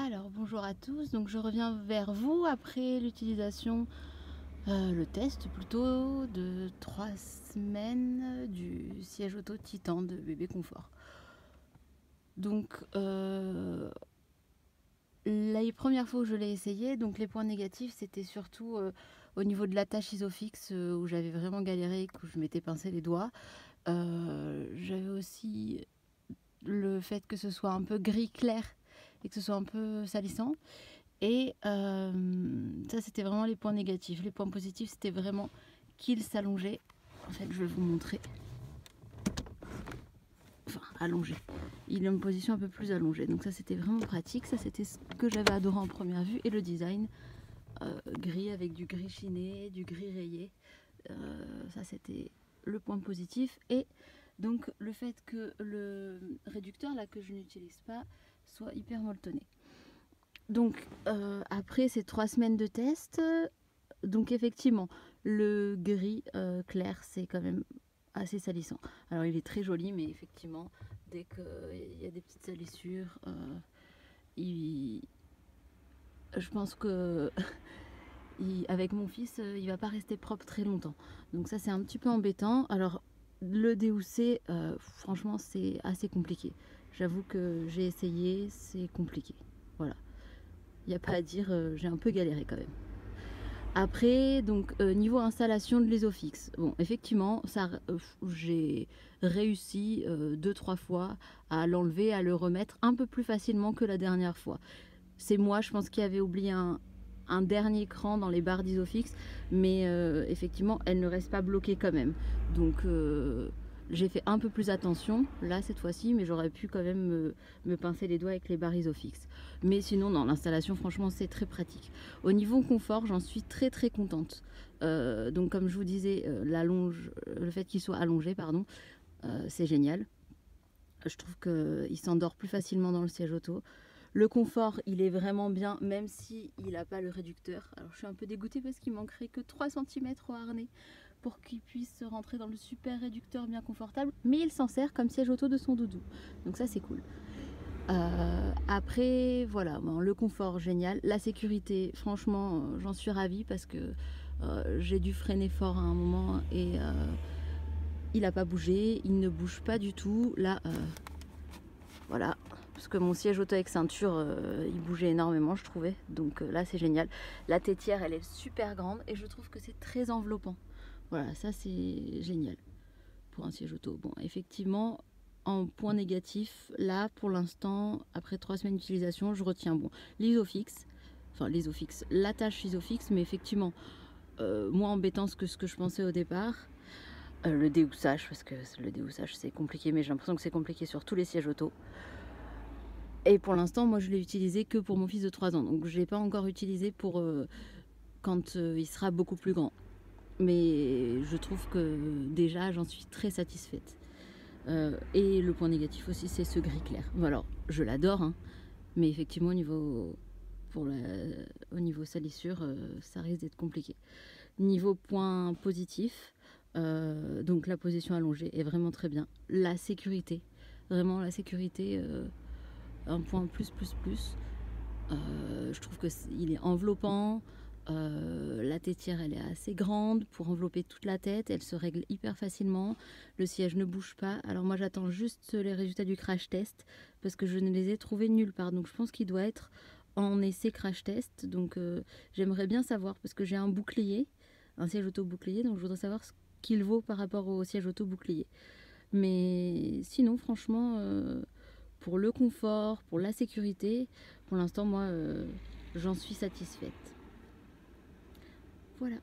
Alors bonjour à tous, donc je reviens vers vous après l'utilisation, le test plutôt de 3 semaines du siège auto Titan de Bébé Confort. Donc les premières fois où je l'ai essayé, donc les points négatifs c'était surtout au niveau de l'attache Isofix où j'avais vraiment galéré, que je m'étais pincé les doigts. J'avais aussi le fait que ce soit un peu gris clair et que ce soit un peu salissant. Et ça, c'était vraiment les points négatifs. Les points positifs, c'était vraiment qu'il s'allongeait. En fait, je vais vous montrer. Enfin, allongé. Il est en position un peu plus allongée. Donc ça, c'était vraiment pratique. Ça, c'était ce que j'avais adoré en première vue. Et le design, gris avec du gris chiné, du gris rayé. Ça, c'était le point positif. Et donc, le fait que le réducteur, là, que je n'utilise pas, soit hyper molletonné. Donc après ces 3 semaines de test, donc effectivement, le gris clair, c'est quand même assez salissant. Alors il est très joli, mais effectivement, dès qu'il y a des petites salissures, je pense que avec mon fils, il va pas rester propre très longtemps. Donc ça, c'est un petit peu embêtant. Alors le déhousser, franchement, c'est assez compliqué. J'avoue que j'ai essayé, c'est compliqué. Voilà. Il n'y a pas à dire, j'ai un peu galéré quand même. Après, donc niveau installation de l'Isofix, bon, effectivement, j'ai réussi 2-3 fois à l'enlever, à le remettre un peu plus facilement que la dernière fois. C'est moi, je pense, qui avait oublié un dernier cran dans les barres d'Isofix, mais effectivement, elle ne reste pas bloquée quand même. Donc, j'ai fait un peu plus attention là cette fois-ci, mais j'aurais pu quand même me pincer les doigts avec les barres Isofix. Mais sinon, non, l'installation, franchement, c'est très pratique. Au niveau confort, j'en suis très contente. Donc, comme je vous disais, le fait qu'il soit allongé, pardon, c'est génial. Je trouve qu'il s'endort plus facilement dans le siège auto. Le confort, il est vraiment bien, même si il n'a pas le réducteur. Alors je suis un peu dégoûtée parce qu'il manquerait que 3 cm au harnais pour qu'il puisse rentrer dans le super réducteur bien confortable. Mais il s'en sert comme siège auto de son doudou. Donc ça, c'est cool. Après, voilà, bon, le confort, génial. La sécurité, franchement, j'en suis ravie parce que j'ai dû freiner fort à un moment et il n'a pas bougé. Il ne bouge pas du tout. Là, voilà, parce que mon siège auto avec ceinture, il bougeait énormément, je trouvais. Donc là, c'est génial. La tétière, elle est super grande et je trouve que c'est très enveloppant. Voilà, ça, c'est génial pour un siège auto. Bon, effectivement, en point négatif, là, pour l'instant, après 3 semaines d'utilisation, je retiens bon l'Isofix, enfin l'Isofix, l'attache Isofix, mais effectivement, moins embêtant que ce que je pensais au départ. Le déhoussage, parce que le déhoussage c'est compliqué, mais j'ai l'impression que c'est compliqué sur tous les sièges auto. Et pour l'instant, moi je l'ai utilisé que pour mon fils de 3 ans, donc je ne l'ai pas encore utilisé pour quand il sera beaucoup plus grand. Mais je trouve que déjà j'en suis très satisfaite. Et le point négatif aussi, c'est ce gris clair. Bon, alors, je l'adore, hein, mais effectivement, au niveau salissure, ça risque d'être compliqué. Niveau point positif, donc la position allongée est vraiment très bien. La sécurité, vraiment la sécurité, un point plus. Je trouve qu'il est enveloppant. La tétière, elle est assez grande pour envelopper toute la tête. Elle se règle hyper facilement. Le siège ne bouge pas. Alors moi, j'attends juste les résultats du crash test parce que je ne les ai trouvés nulle part. Donc je pense qu'il doit être en essai crash test. Donc j'aimerais bien savoir parce que j'ai un bouclier, un siège auto bouclier. Donc je voudrais savoir ce qu'il vaut par rapport au siège auto bouclier. Mais sinon, franchement, pour le confort, pour la sécurité, pour l'instant, moi, j'en suis satisfaite. Voilà.